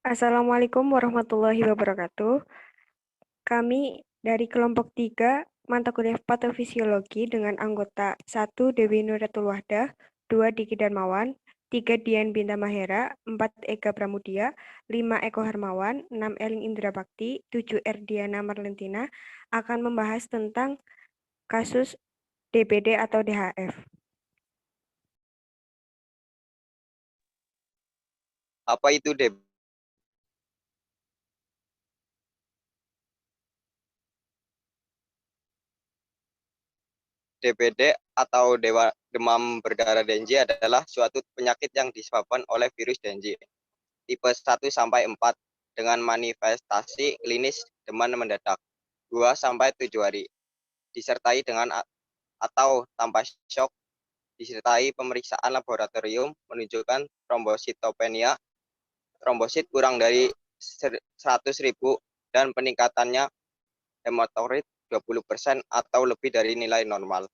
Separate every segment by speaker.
Speaker 1: Assalamualaikum warahmatullahi wabarakatuh. Kami dari kelompok 3 mata kuliah patofisiologi dengan anggota 1 Dewi Nuratul Wahdah, 2 Diki Darmawan, 3 Dian Binta Mahera, 4 Ega Pramudia, 5 Eko Harmawan, 6 Eling Indra Bakti, 7 Erdiana Marlentina akan membahas tentang kasus DPD atau DHF.
Speaker 2: Apa itu DPD atau demam berdarah Dengue adalah suatu penyakit yang disebabkan oleh virus Dengue tipe 1 sampai 4 dengan manifestasi klinis demam mendadak 2 sampai 7 hari disertai dengan atau tanpa shock, disertai pemeriksaan laboratorium menunjukkan trombositopenia, trombosit kurang dari 100.000 dan peningkatannya hematorit 20% atau lebih dari nilai normal.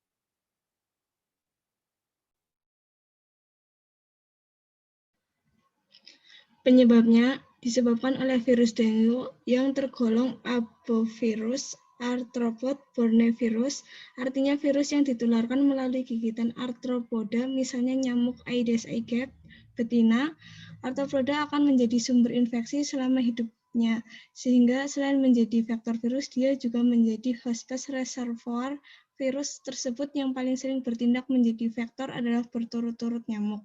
Speaker 3: Penyebabnya disebabkan oleh virus dengue yang tergolong arbovirus arthropod borne virus, artinya virus yang ditularkan melalui gigitan arthropoda, misalnya nyamuk Aedes aegypti betina. Arthropoda akan menjadi sumber infeksi selama hidupnya, sehingga selain menjadi vektor virus, dia juga menjadi hostes reservoir virus tersebut. Yang paling sering bertindak menjadi vektor adalah berturut-turut nyamuk.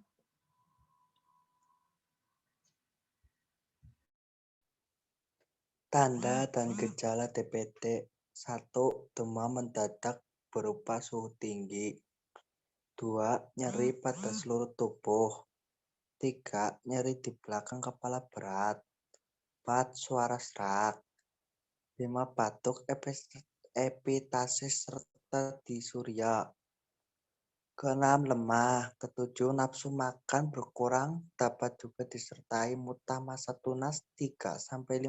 Speaker 4: Tanda dan gejala DPD: 1. Demam mendadak berupa suhu tinggi. 2. Nyeri pada seluruh tubuh. 3. Nyeri di belakang kepala berat. 4. Suara serak. 5. Batuk, epitasis serta disuria. Keenam, lemah. Ketujuh, nafsu makan berkurang, dapat juga disertai muntah masa tunas 3-15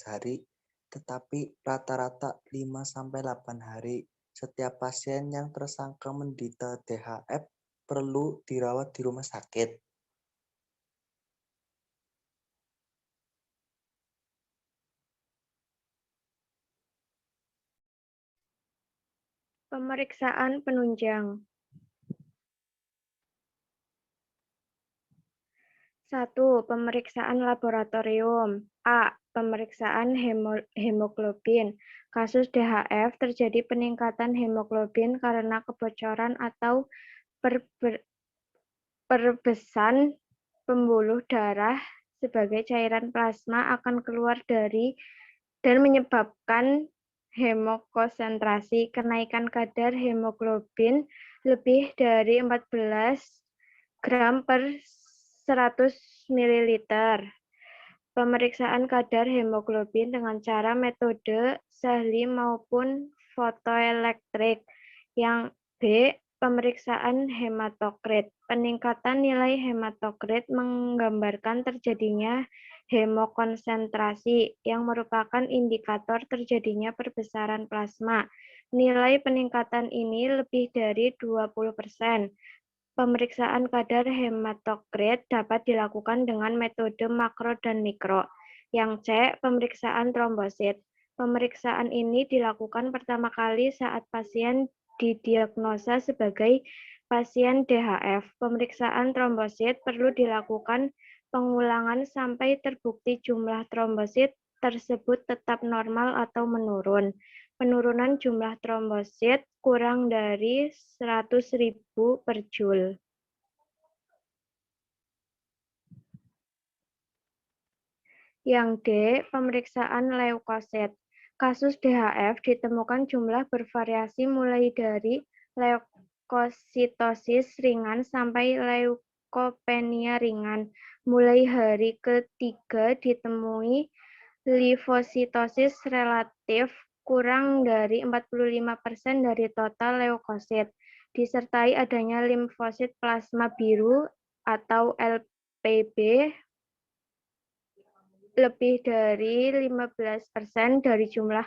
Speaker 4: hari, tetapi rata-rata 5-8 hari. Setiap pasien yang tersangka menderita DHF perlu dirawat di rumah sakit.
Speaker 1: Pemeriksaan penunjang. 1. Pemeriksaan laboratorium. A. Pemeriksaan hemoglobin. Kasus DHF terjadi peningkatan hemoglobin karena kebocoran atau perbesan pembuluh darah sebagai cairan plasma akan keluar dari dan menyebabkan hemokonsentrasi. Kenaikan kadar hemoglobin lebih dari 14 gram per 100 ml. Pemeriksaan kadar hemoglobin dengan cara metode Sahli maupun fotoelektrik. Yang B. Pemeriksaan hematokrit. Peningkatan nilai hematokrit menggambarkan terjadinya hemokonsentrasi yang merupakan indikator terjadinya perbesaran plasma. Nilai peningkatan ini lebih dari 20%. Pemeriksaan kadar hematokrit dapat dilakukan dengan metode makro dan mikro. Yang C. Pemeriksaan trombosit. Pemeriksaan ini dilakukan pertama kali saat pasien didiagnosa sebagai pasien DHF. Pemeriksaan trombosit perlu dilakukan pengulangan sampai terbukti jumlah trombosit tersebut tetap normal atau menurun. Penurunan jumlah trombosit kurang dari 100.000 per Joule. Yang D. Pemeriksaan leukosit. Kasus DHF ditemukan jumlah bervariasi mulai dari leukositosis ringan sampai leukopenia ringan. Mulai hari ketiga ditemui limfositosis relatif kurang dari 45% dari total leukosit, disertai adanya limfosit plasma biru atau LPB lebih dari 15% dari jumlah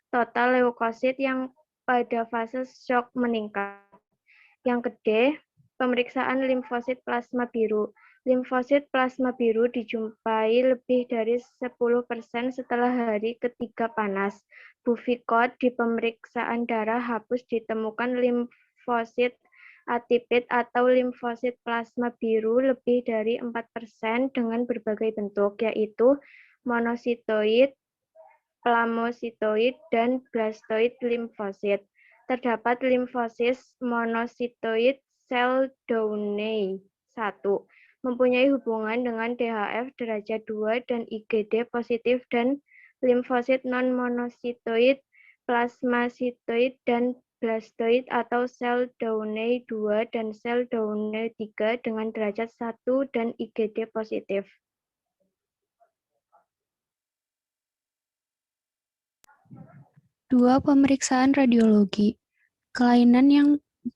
Speaker 1: total leukosit yang pada fase shock meningkat. Yang kedua, pemeriksaan limfosit plasma biru. Limfosit plasma biru dijumpai lebih dari 10% setelah hari ketiga panas. Buvikot di pemeriksaan darah hapus ditemukan limfosit atipit atau limfosit plasma biru lebih dari 4% dengan berbagai bentuk, yaitu monositoid, plasmasitoid, dan blastoid limfosit. Terdapat limfosit monositoid sel Downey 1 mempunyai hubungan dengan DHF derajat 2 dan IgD positif, dan limfosit non-monositoid, plasmasitoid, dan blastoid atau sel Downey 2 dan sel Downey 3 dengan derajat 1 dan IgD positif.
Speaker 5: Dua, pemeriksaan radiologi. Kelainan yang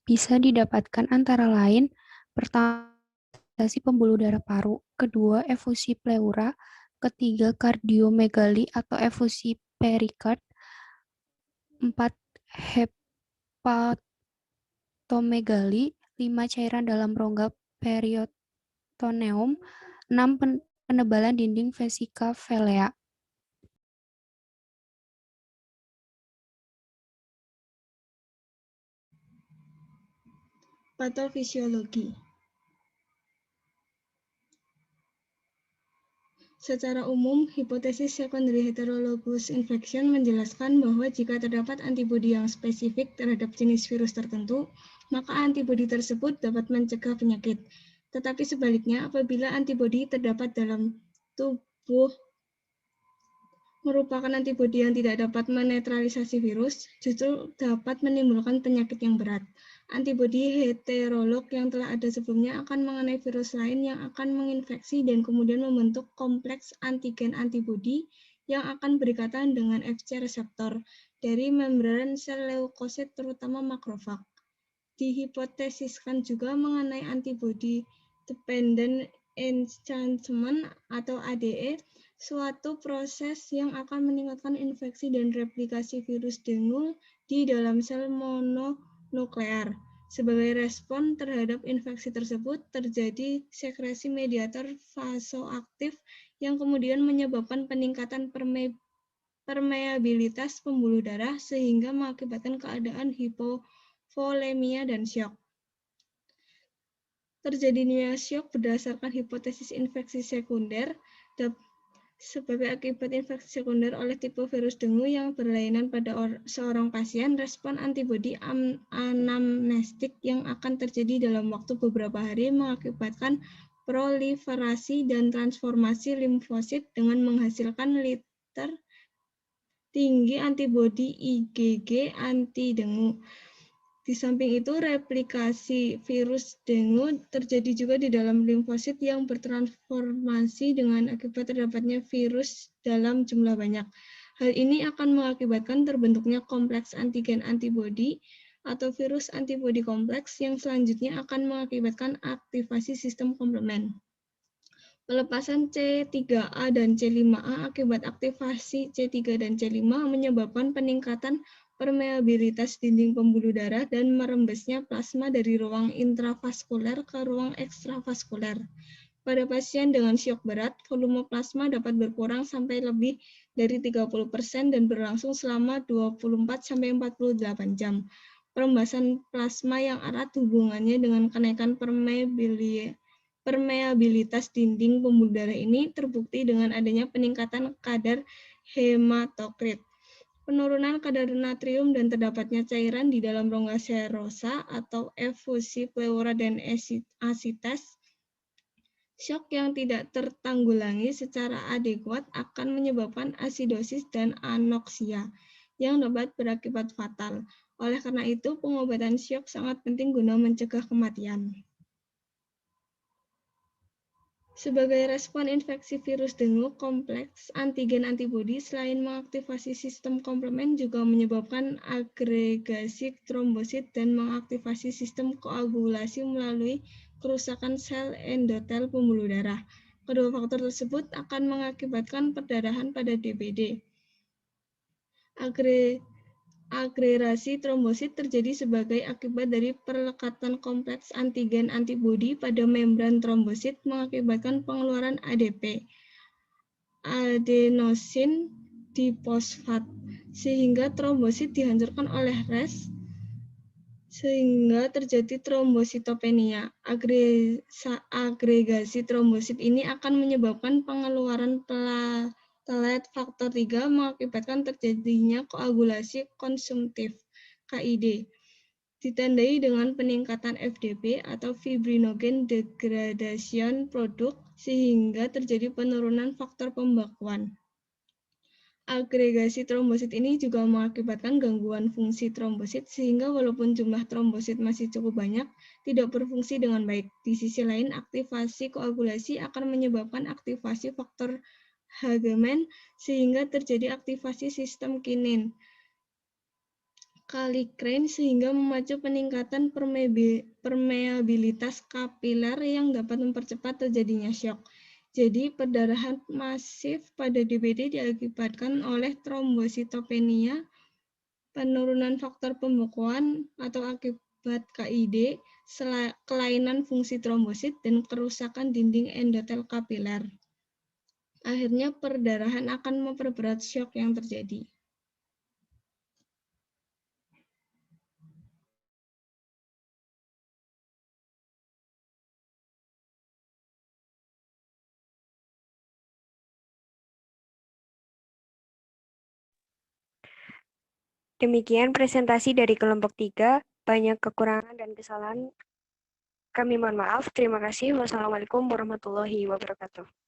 Speaker 5: bisa didapatkan antara lain, pertama, pembuluh darah paru, kedua, efusi pleura, ketiga, kardiomegali atau efusi perikard, 4, hepatomegali, 5, cairan dalam rongga peritoneum, 6, penebalan dinding vesika velea.
Speaker 3: Patofisiologi. Secara umum, hipotesis secondary heterologous infection menjelaskan bahwa jika terdapat antibodi yang spesifik terhadap jenis virus tertentu, maka antibodi tersebut dapat mencegah penyakit. Tetapi sebaliknya, apabila antibodi terdapat dalam tubuh merupakan antibodi yang tidak dapat menetralisasi virus, justru dapat menimbulkan penyakit yang berat. Antibodi heterolog yang telah ada sebelumnya akan mengenai virus lain yang akan menginfeksi dan kemudian membentuk kompleks antigen antibodi yang akan berikatan dengan Fc reseptor dari membran sel leukosit terutama makrofag. Dihipotesiskan juga mengenai antibody dependent enhancement atau ADE, suatu proses yang akan meningkatkan infeksi dan replikasi virus dengue di dalam sel mononuklear. Sebagai respon terhadap infeksi tersebut, terjadi sekresi mediator vasoaktif yang kemudian menyebabkan peningkatan permeabilitas pembuluh darah sehingga mengakibatkan keadaan hipovolemia dan syok. Terjadinya syok berdasarkan hipotesis infeksi sekunder sebagai akibat infeksi sekunder oleh tipe virus dengue yang berlainan pada seorang pasien. Respon antibodi anamnestik yang akan terjadi dalam waktu beberapa hari mengakibatkan proliferasi dan transformasi limfosit dengan menghasilkan liter tinggi antibodi IgG anti dengue. Di samping itu, replikasi virus dengue terjadi juga di dalam limfosit yang bertransformasi dengan akibat terdapatnya virus dalam jumlah banyak. Hal ini akan mengakibatkan terbentuknya kompleks antigen antibodi atau virus antibodi kompleks yang selanjutnya akan mengakibatkan aktivasi sistem komplement. Pelepasan C3A dan C5A akibat aktivasi C3 dan C5 menyebabkan peningkatan permeabilitas dinding pembuluh darah dan merembesnya plasma dari ruang intravaskuler ke ruang ekstravaskuler. Pada pasien dengan syok berat, volume plasma dapat berkurang sampai lebih dari 30% dan berlangsung selama 24-48 jam. Perembasan plasma yang erat hubungannya dengan kenaikan permeabilitas dinding pembuluh darah ini terbukti dengan adanya peningkatan kadar hematokrit, penurunan kadar natrium, dan terdapatnya cairan di dalam rongga serosa atau efusi pleura dan asites. Syok yang tidak tertanggulangi secara adekuat akan menyebabkan asidosis dan anoksia yang dapat berakibat fatal. Oleh karena itu, pengobatan syok sangat penting guna mencegah kematian. Sebagai respon infeksi virus dengue, kompleks antigen antibodi selain mengaktifasi sistem komplement juga menyebabkan agregasi trombosit dan mengaktifasi sistem koagulasi melalui kerusakan sel endotel pembuluh darah. Kedua faktor tersebut akan mengakibatkan perdarahan pada DBD. agregasi trombosit terjadi sebagai akibat dari perlekatan kompleks antigen antibodi pada membran trombosit mengakibatkan pengeluaran ADP, adenosin difosfat, sehingga trombosit dihancurkan oleh res, sehingga terjadi trombositopenia. Agregasi trombosit ini akan menyebabkan pengeluaran platelet faktor 3 mengakibatkan terjadinya koagulasi konsumtif (KID). Ditandai dengan peningkatan FDP atau fibrinogen degradation produk sehingga terjadi penurunan faktor pembekuan. Agregasi trombosit ini juga mengakibatkan gangguan fungsi trombosit sehingga walaupun jumlah trombosit masih cukup banyak, tidak berfungsi dengan baik. Di sisi lain, aktivasi koagulasi akan menyebabkan aktivasi faktor Hageman sehingga terjadi aktivasi sistem kinin kallikrein sehingga memacu peningkatan permeabilitas kapiler yang dapat mempercepat terjadinya syok. Jadi, perdarahan masif pada DBD diakibatkan oleh trombositopenia, penurunan faktor pembekuan atau akibat KID, kelainan fungsi trombosit, dan kerusakan dinding endotel kapiler. Akhirnya, perdarahan akan memperberat syok yang terjadi.
Speaker 1: Demikian presentasi dari kelompok 3, banyak kekurangan dan kesalahan. Kami mohon maaf. Terima kasih. Wassalamualaikum warahmatullahi wabarakatuh.